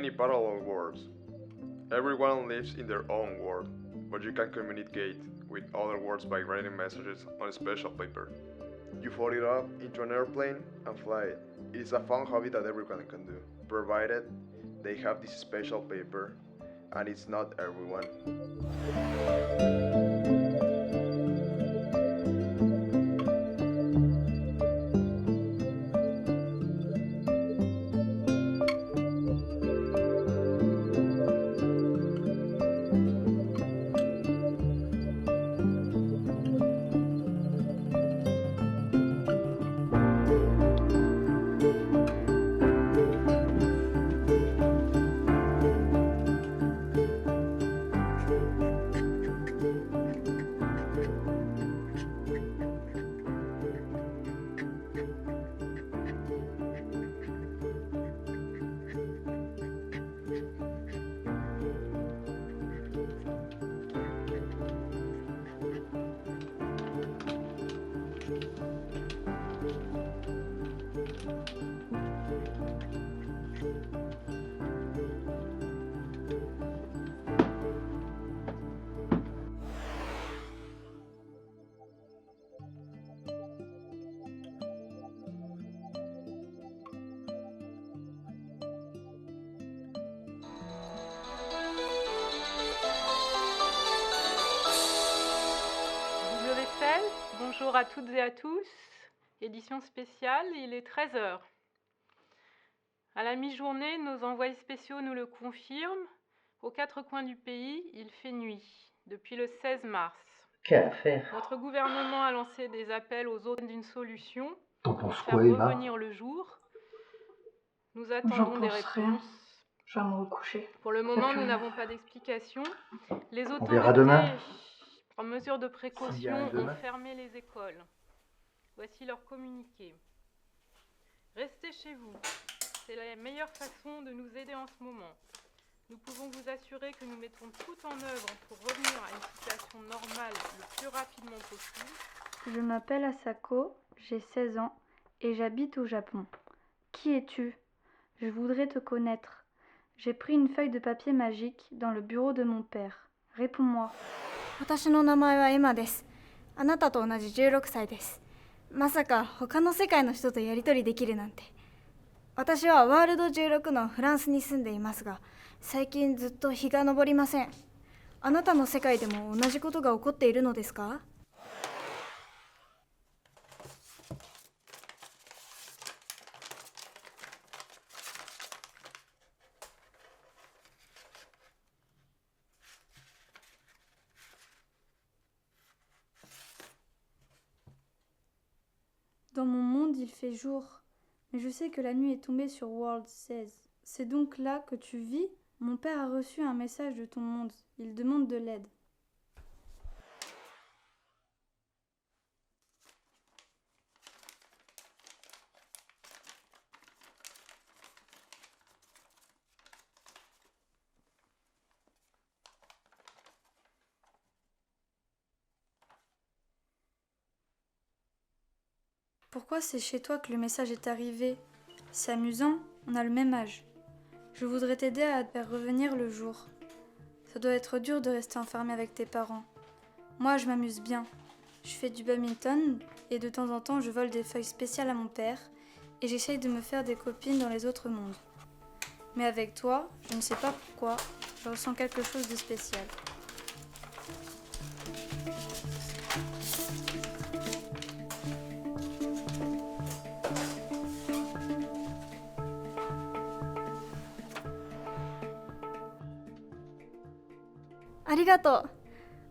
many parallel worlds. Everyone lives in their own world, but you can communicate with other worlds by writing messages on a special paper. You fold it up into an airplane and fly it. It is a fun hobby that everyone can do, provided they have this special paper, and it's not everyone. Bonjour à toutes et à tous, édition spéciale, il est 13h. À la mi-journée, nos envoyés spéciaux nous le confirment, aux quatre coins du pays, il fait nuit, depuis le 16 mars. Quelle affaire! Notre gouvernement a lancé des appels aux hôtes d'une solution T'en pour penses faire quoi, Eva? revenir le jour. Nous attendons des réponses. Rien. Je vais me recoucher. Pour le moment, nous n'avons pas d'explication. Les verra autorités, demain. en mesure de S'il y précaution, a ont demain. fermé les écoles. Voici leur communiqué. Restez chez vous. C'est la meilleure façon de nous aider en ce moment. Nous pouvons vous assurer que nous mettrons tout en œuvre pour revenir à une situation normale le plus rapidement possible. Je m'appelle Asako, j'ai 16 ans et j'habite au Japon. Qui es-tu? Je voudrais te connaître. J'ai pris une feuille de papier magique dans le bureau de mon père. Réponds-moi. 私の名前はエマです。あなたと同じ16歳です。まさか他の世界の人とやり取りできるなんて。私はワールド16のフランスに住んでいますが、最近ずっと日が昇りません。あなたの世界でも同じことが起こっているのですか? Dans mon monde, il fait jour, mais je sais que la nuit est tombée sur World 16. C'est donc là que tu vis? Mon père a reçu un message de ton monde. Il demande de l'aide. Pourquoi c'est chez toi que le message est arrivé? C'est amusant, on a le même âge. Je voudrais t'aider à faire revenir le jour. Ça doit être dur de rester enfermé avec tes parents. Moi, je m'amuse bien. Je fais du badminton et de temps en temps, je vole des feuilles spéciales à mon père et j'essaye de me faire des copines dans les autres mondes. Mais avec toi, je ne sais pas pourquoi, je ressens quelque chose de spécial. Arigato.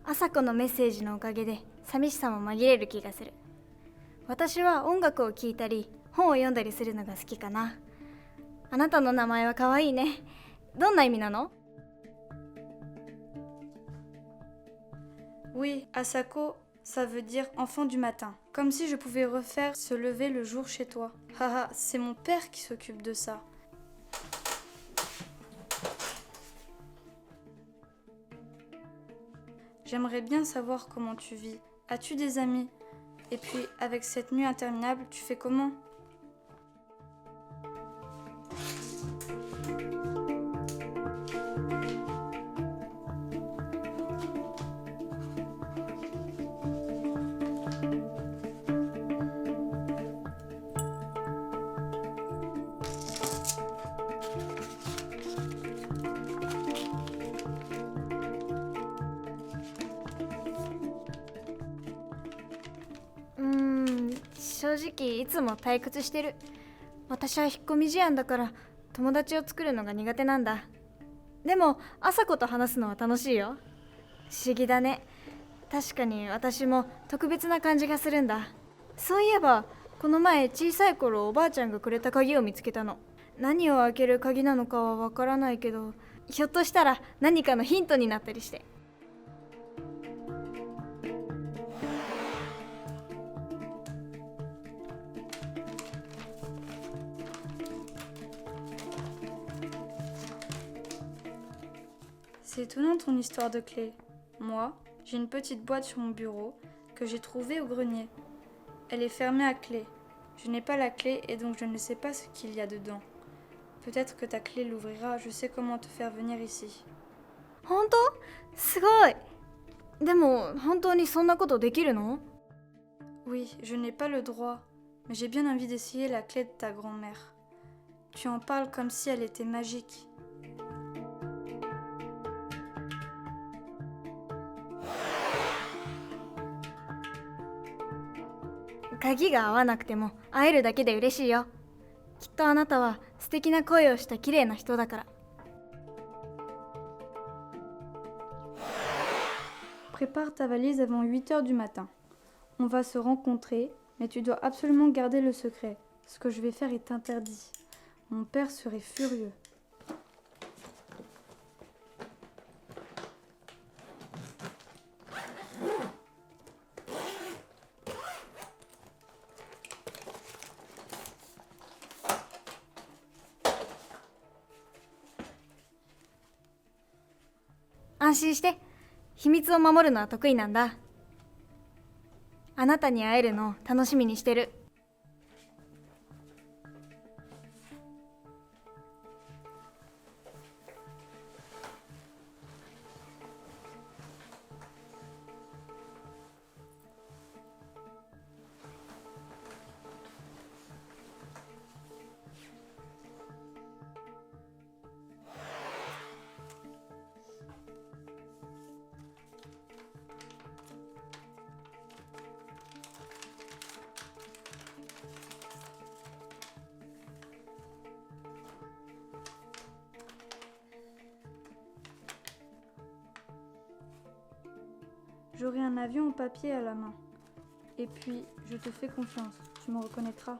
朝子のメッセージのおかげで寂しさも紛れる気がする。私は音楽を聴いたり本を読んだりするのが好きかな。あなたの名前は可愛いね。どんな意味なの? Oui, Asako, ça veut dire enfant du matin. Comme si je pouvais refaire se lever le jour chez toi. Haha, c'est mon père qui s'occupe de ça. J'aimerais bien savoir comment tu vis. As-tu des amis? Et puis, avec cette nuit interminable, tu fais comment? 正直いつも退屈してる。私は引っ込み思案だから友達を作るのが苦手なんだ。でも朝子と話すのは楽しいよ。不思議だね。確かに私も特別な感じがするんだ。そういえばこの前小さい頃おばあちゃんがくれた鍵を見つけたの。何を開ける鍵なのかはわからないけど、ひょっとしたら何かのヒントになったりして。C'est étonnant ton histoire de clé. Moi, j'ai une petite boîte sur mon bureau que j'ai trouvée au grenier. Elle est fermée à clé. Je n'ai pas la clé et donc je ne sais pas ce qu'il y a dedans. Peut-être que ta clé l'ouvrira, je sais comment te faire venir ici. 本当？すごい。でも本当にそんなことできるの？ Oui, je n'ai pas le droit, mais j'ai bien envie d'essayer la clé de ta grand-mère. Tu en parles comme si elle était magique. 鍵が合わなくても会えるだけで嬉しいよ。きっとあなたは素敵な声をした綺麗な人だから。Prépare ta valise avant 8 heures du matin. On va se rencontrer, mais tu dois absolument garder le secret. Ce que je vais faire est interdit. Mon père serait furieux. « 安心して。秘密を守るのは得意なんだ。あなたに会えるのを楽しみにしてる。」J'aurai un avion en papier à la main. Et puis, je te fais confiance, tu me reconnaîtras.